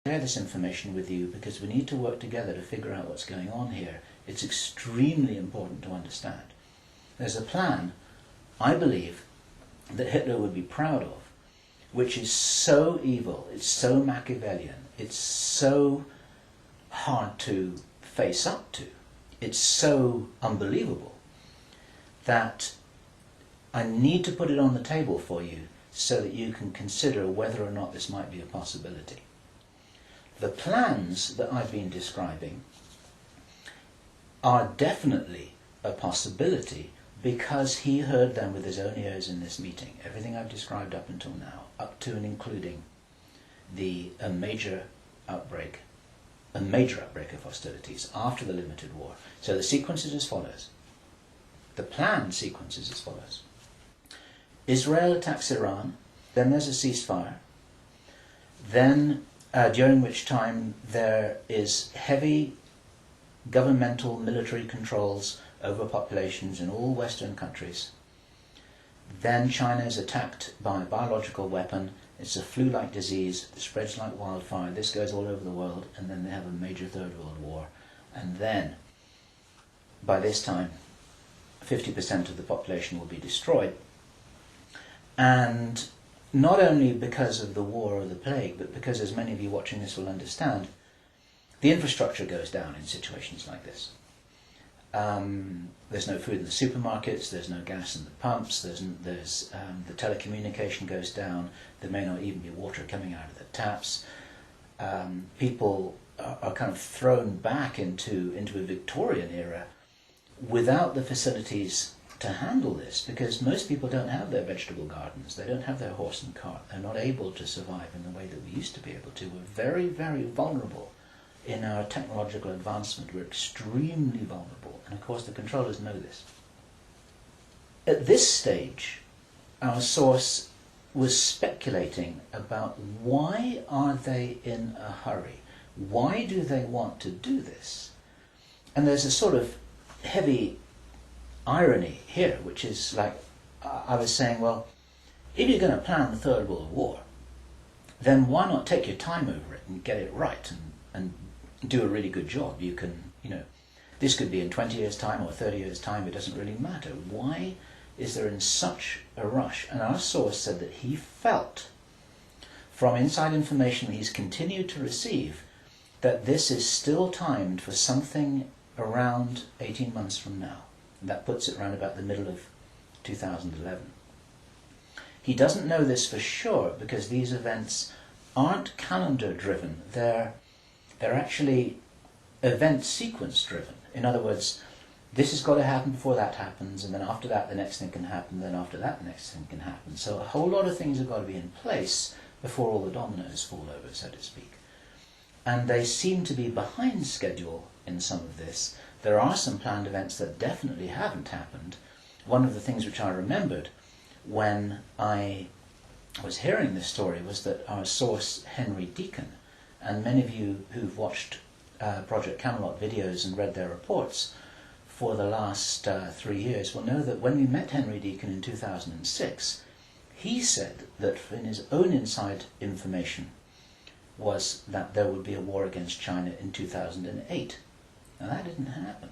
share this information with you because we need to work together to figure out what's going on here. It's extremely important to understand. There's a plan, I believe, that Hitler would be proud of, which is so evil, it's so Machiavellian, it's so hard to face up to, it's so unbelievable, that I need to put it on the table for you so that you can consider whether or not this might be a possibility. The plans that I've been describing are definitely a possibility because he heard them with his own ears in this meeting. Everything I've described up until now, up to and including a major outbreak of hostilities after the limited war. So the sequence is as follows. The plan sequence is as follows. Israel attacks Iran, then there's a ceasefire, then during which time there is heavy governmental military controls over populations in all Western countries. Then China is attacked by a biological weapon. It's a flu-like disease that spreads like wildfire. This goes all over the world, and then they have a major Third World War. And then, by this time, 50% of the population will be destroyed. And not only because of the war or the plague, but because, as many of you watching this will understand, the infrastructure goes down in situations like this. There's no food in the supermarkets, there's no gas in the pumps, the telecommunication goes down, there may not even be water coming out of the taps. People are kind of thrown back into a Victorian era without the facilities to handle this, because most people don't have their vegetable gardens, they don't have their horse and cart, they're not able to survive in the way that we used to be able to. We're very, very vulnerable in our technological advancement. We're extremely vulnerable, and of course the controllers know this. At this stage, our source was speculating about why are they in a hurry? Why do they want to do this? And there's a sort of heavy irony here, which is like, I was saying, well, if you're going to plan the Third World War, then why not take your time over it and get it right and do a really good job? You can, this could be in 20 years' time or 30 years' time, it doesn't really matter. Why is there in such a rush? And our source said that he felt, from inside information he's continued to receive, that this is still timed for something around 18 months from now. And that puts it around about the middle of 2011. He doesn't know this for sure because these events aren't calendar driven, they're actually event sequence driven. In other words, this has got to happen before that happens, and then after that the next thing can happen, then after that the next thing can happen. So a whole lot of things have got to be in place before all the dominoes fall over, so to speak. And they seem to be behind schedule in some of this. There are some planned events that definitely haven't happened. One of the things which I remembered when I was hearing this story was that our source, Henry Deacon, and many of you who've watched Project Camelot videos and read their reports for the last 3 years will know that when we met Henry Deacon in 2006, he said that in his own inside information was that there would be a war against China in 2008. Now that didn't happen.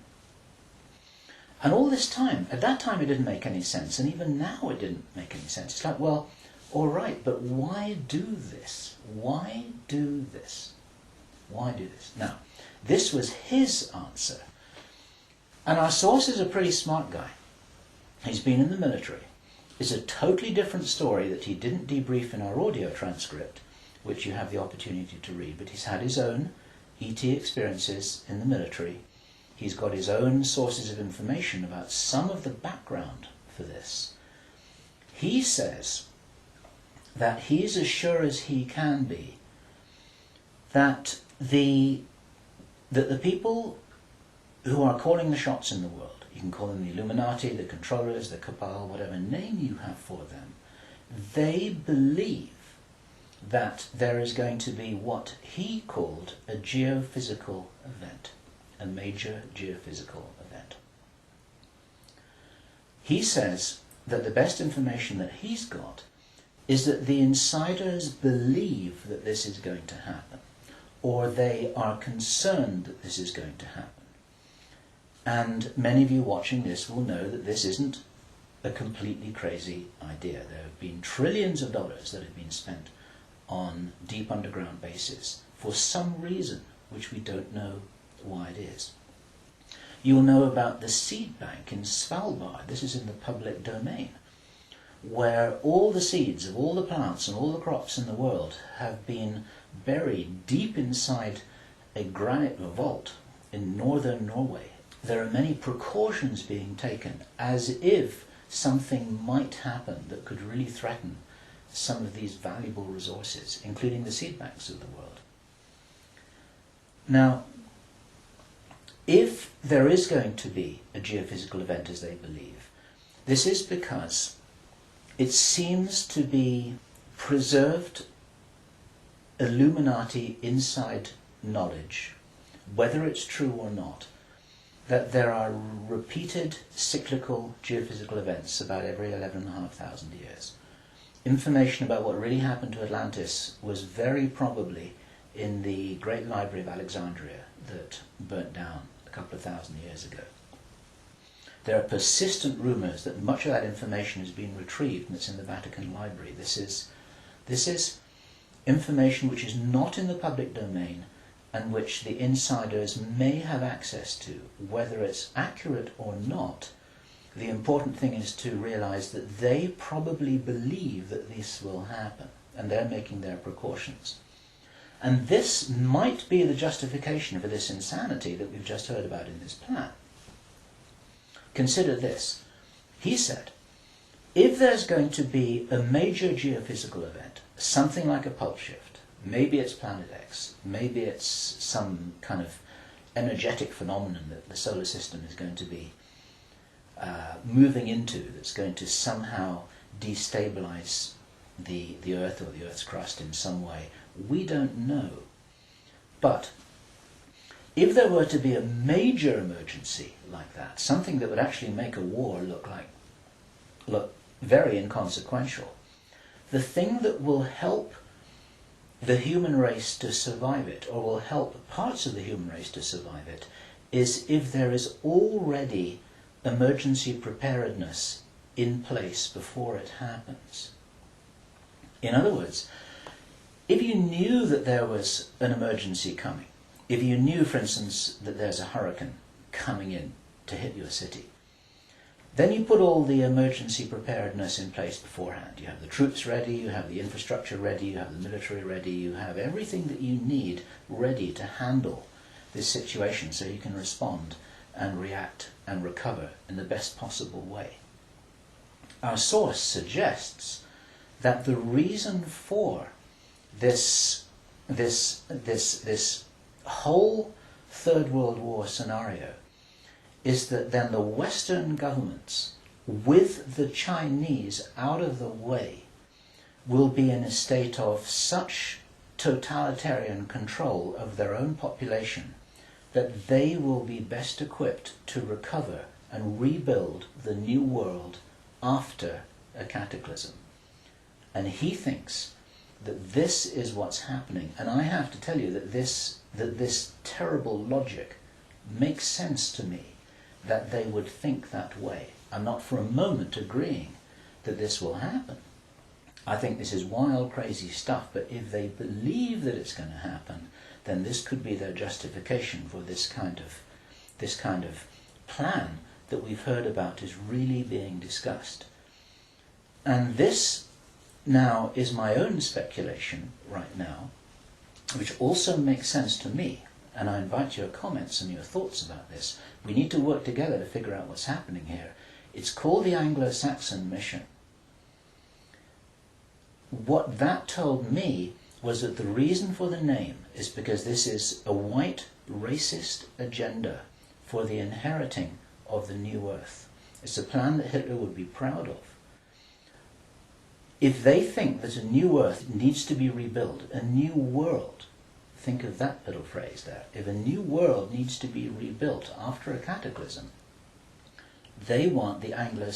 And all this time, at that time it didn't make any sense, and even now it didn't make any sense. It's like, well, all right, but why do this? Why do this? Why do this? Now, this was his answer. And our source is a pretty smart guy. He's been in the military. It's a totally different story that he didn't debrief in our audio transcript, which you have the opportunity to read, but he's had his own ET experiences in the military. He's got his own sources of information about some of the background for this. He says that he's as sure as he can be that the people who are calling the shots in the world, you can call them the Illuminati, the controllers, the cabal, whatever name you have for them, they believe that there is going to be what he called a geophysical event, a major geophysical event. He says that the best information that he's got is that the insiders believe that this is going to happen. or they are concerned that this is going to happen. And many of you watching this will know that this isn't a completely crazy idea. There have been trillions of dollars that have been spent on deep underground bases for some reason which we don't know why it is. You'll know about the seed bank in Svalbard. This is in the public domain, where all the seeds of all the plants and all the crops in the world have been buried deep inside a granite vault in northern Norway. There are many precautions being taken as if something might happen that could really threaten some of these valuable resources, including the seed banks of the world. Now, if there is going to be a geophysical event as they believe, this is because it seems to be preserved Illuminati inside knowledge, whether it's true or not, that there are repeated cyclical geophysical events about every 11,500 years. Information about what really happened to Atlantis was very probably in the Great Library of Alexandria that burnt down a couple of thousand years ago. There are persistent rumours that much of that information has been retrieved and it's in the Vatican Library. This is information which is not in the public domain and which the insiders may have access to. Whether it's accurate or not, the important thing is to realise that they probably believe that this will happen and they're making their precautions. And this might be the justification for this insanity that we've just heard about in this plan. Consider this. He said, if there's going to be a major geophysical event, something like a pulse shift, maybe it's Planet X, maybe it's some kind of energetic phenomenon that the solar system is going to be moving into, that's going to somehow destabilize the Earth or the Earth's crust in some way. We don't know. But if there were to be a major emergency like that, something that would actually make a war look very inconsequential, the thing that will help the human race to survive it, or will help parts of the human race to survive it, is if there is already emergency preparedness in place before it happens. In other words, if you knew that there was an emergency coming, if you knew, for instance, that there's a hurricane coming in to hit your city, then you put all the emergency preparedness in place beforehand. You have the troops ready, you have the infrastructure ready, you have the military ready, you have everything that you need ready to handle this situation so you can respond and react and recover in the best possible way. Our source suggests that the reason for this whole Third World War scenario is that then the Western governments, with the Chinese out of the way, will be in a state of such totalitarian control of their own population that they will be best equipped to recover and rebuild the new world after a cataclysm. And he thinks that this is what's happening. And I have to tell you that this terrible logic makes sense to me, that they would think that way. I'm not for a moment agreeing that this will happen. I think this is wild, crazy stuff, but if they believe that it's going to happen, then this could be their justification for this kind of plan that we've heard about is really being discussed. And this now is my own speculation right now, which also makes sense to me, and I invite your comments and your thoughts about this. We need to work together to figure out what's happening here. It's called the Anglo-Saxon mission. What that told me was that the reason for the name is because this is a white racist agenda for the inheriting of the new earth. It's a plan that Hitler would be proud of. If they think that a new earth needs to be rebuilt, a new world, think of that little phrase there, if a new world needs to be rebuilt after a cataclysm, they want the Anglo